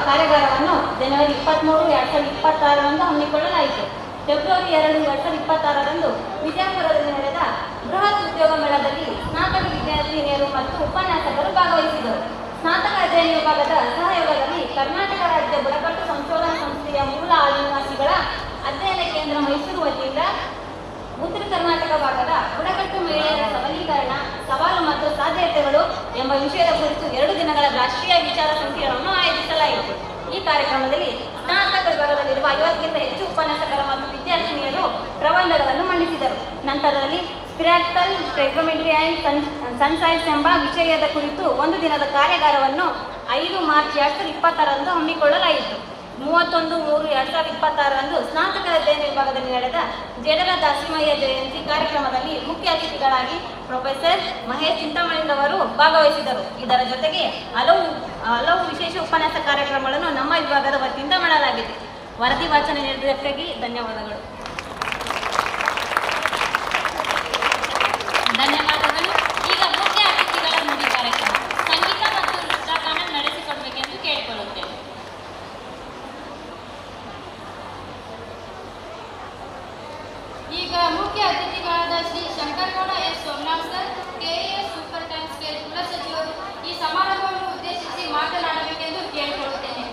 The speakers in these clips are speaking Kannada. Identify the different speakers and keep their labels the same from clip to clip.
Speaker 1: ಕಾರ್ಯಾಗಾರವನ್ನು ಜನವರಿ 23, 2026ರಂದು ಹಮ್ಮಿಕೊಳ್ಳಲಾಯಿತು. ಫೆಬ್ರವರಿ 2, 2026ರಂದು ವಿಜಯಪುರದಲ್ಲಿ ನಡೆದ ಬೃಹತ್ ಉದ್ಯೋಗ ಮೇಳದಲ್ಲಿ ಸ್ನಾತಕ ವಿದ್ಯಾರ್ಥಿನಿಯರು ಮತ್ತು ಉಪನ್ಯಾಸಕರು ಭಾಗವಹಿಸಿದರು. ಸ್ನಾತಕ ಅಧ್ಯಯನ ವಿಭಾಗದ ಸಹಯೋಗದಲ್ಲಿ ಕರ್ನಾಟಕ ರಾಜ್ಯ ಬುಡಕಟ್ಟು ಸಂಶೋಧನಾ ಸಂಸ್ಥೆಯ ಮೂಲ ಆದಿವಾಸಿಗಳ ಅಧ್ಯಯನ ಕೇಂದ್ರ ಮೈಸೂರು ವತಿಯಿಂದ ಉತ್ತರ ಕರ್ನಾಟಕ ಭಾಗದ ಬುಡಕಟ್ಟು ಮಹಿಳೆಯರ ಸಬಲೀಕರಣ, ಸವಾಲು ಮತ್ತು ಸಾಧ್ಯತೆಗಳು ಎಂಬ ವಿಷಯದ ಕುರಿತು 2 ದಿನಗಳ ರಾಷ್ಟ್ರೀಯ ವಿಚಾರ ಸಂಕಿರಣವನ್ನು ಆಯೋಜಿಸಲಾಯಿತು. ಈ ಕಾರ್ಯಕ್ರಮದಲ್ಲಿ ಸ್ನಾತಕ ವಿಭಾಗದಲ್ಲಿರುವ 50ಕ್ಕಿಂತ ಹೆಚ್ಚು ಉಪನ್ಯಾಸಕರು ಮತ್ತು ವಿದ್ಯಾರ್ಥಿನಿಯರು ಪ್ರಬಂಧಗಳನ್ನು ಮಂಡಿಸಿದರು. ನಂತರದಲ್ಲಿ ಸ್ಪಿರಾಕ್ಟಲ್ ಟ್ರೈಗೋಮೆಟ್ರಿ ಆ್ಯಂಡ್ ಸನ್ಸೈನ್ಸ್ ಎಂಬ ವಿಷಯದ ಕುರಿತು 1 ದಿನದ ಕಾರ್ಯಾಗಾರವನ್ನು 5 ಮಾರ್ಚ್ 2020ರಂದು ಹಮ್ಮಿಕೊಳ್ಳಲಾಯಿತು. 31, 3, 2026ರಂದು ಸ್ನಾತಕ ಅಧ್ಯಯನ ವಿಭಾಗದಲ್ಲಿ ನಡೆದ ಜೇಡರ ದಾಸಿಮಯ್ಯ ಜಯಂತಿ ಕಾರ್ಯಕ್ರಮದಲ್ಲಿ ಮುಖ್ಯ ಅತಿಥಿಗಳಾಗಿ ಪ್ರೊಫೆಸರ್ ಮಹೇಶ್ ಚಿಂತಾಮಣಿಯವರು ಭಾಗವಹಿಸಿದರು. ಇದರ ಜೊತೆಗೆ ಹಲವು ವಿಶೇಷ ಉಪನ್ಯಾಸ ಕಾರ್ಯಕ್ರಮಗಳನ್ನು ನಮ್ಮ ವಿಭಾಗದ ವತಿಯಿಂದ ಮಾಡಲಾಗಿದೆ. ವರದಿ ವಾಚನ ನೀಡಿದ್ದಕ್ಕಾಗಿ ಧನ್ಯವಾದಗಳು.
Speaker 2: ಧನ್ಯವಾದಗಳು. ಈಗ ಮುಖ್ಯ ಅತಿಥಿಗಳ ನುಡಿ ಕಾರ್ಯಕ್ರಮ ಸಂಗೀತ ಮತ್ತು ನೃತ್ಯಗಾನ ನಡೆಸಿಕೊಡಬೇಕೆಂದು ಕೇಳಿಕೊಳ್ಳುತ್ತೇವೆ.
Speaker 3: ಈಗ ಮುಖ್ಯ ಅತಿಥಿಗಳಾದ Shri Shankaragowda S Somanath sir, KAS super times ಕುಲಸಚಿವರು ಈ ಸಮಾರಂಭವನ್ನು ಉದ್ದೇಶಿಸಿ ಮಾತನಾಡಬೇಕೆಂದು ಕೇಳಿಕೊಳ್ಳುತ್ತೇನೆ.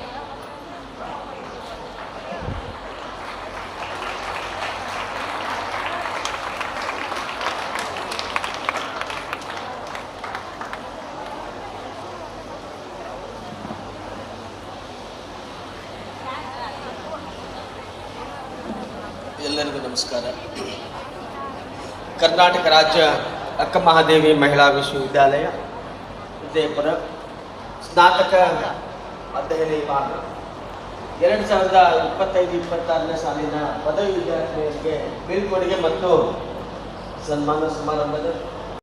Speaker 4: ಎಲ್ಲರಿಗೂ ನಮಸ್ಕಾರ. ಕರ್ನಾಟಕ ರಾಜ್ಯ ಅಕ್ಕಮಹಾದೇವಿ ಮಹಿಳಾ ವಿಶ್ವವಿದ್ಯಾಲಯ ವಿಜಯಪುರ ಸ್ನಾತಕ ಅಧ್ಯಯನ ವಿಭಾಗ 2025-26ನೇ ಸಾಲಿನ ಪದವಿ ವಿದ್ಯಾರ್ಥಿಗಳಿಗೆ ಬೀಳ್ಕೊಡುಗೆ ಮತ್ತು ಸನ್ಮಾನ ಸಮಾರಂಭದ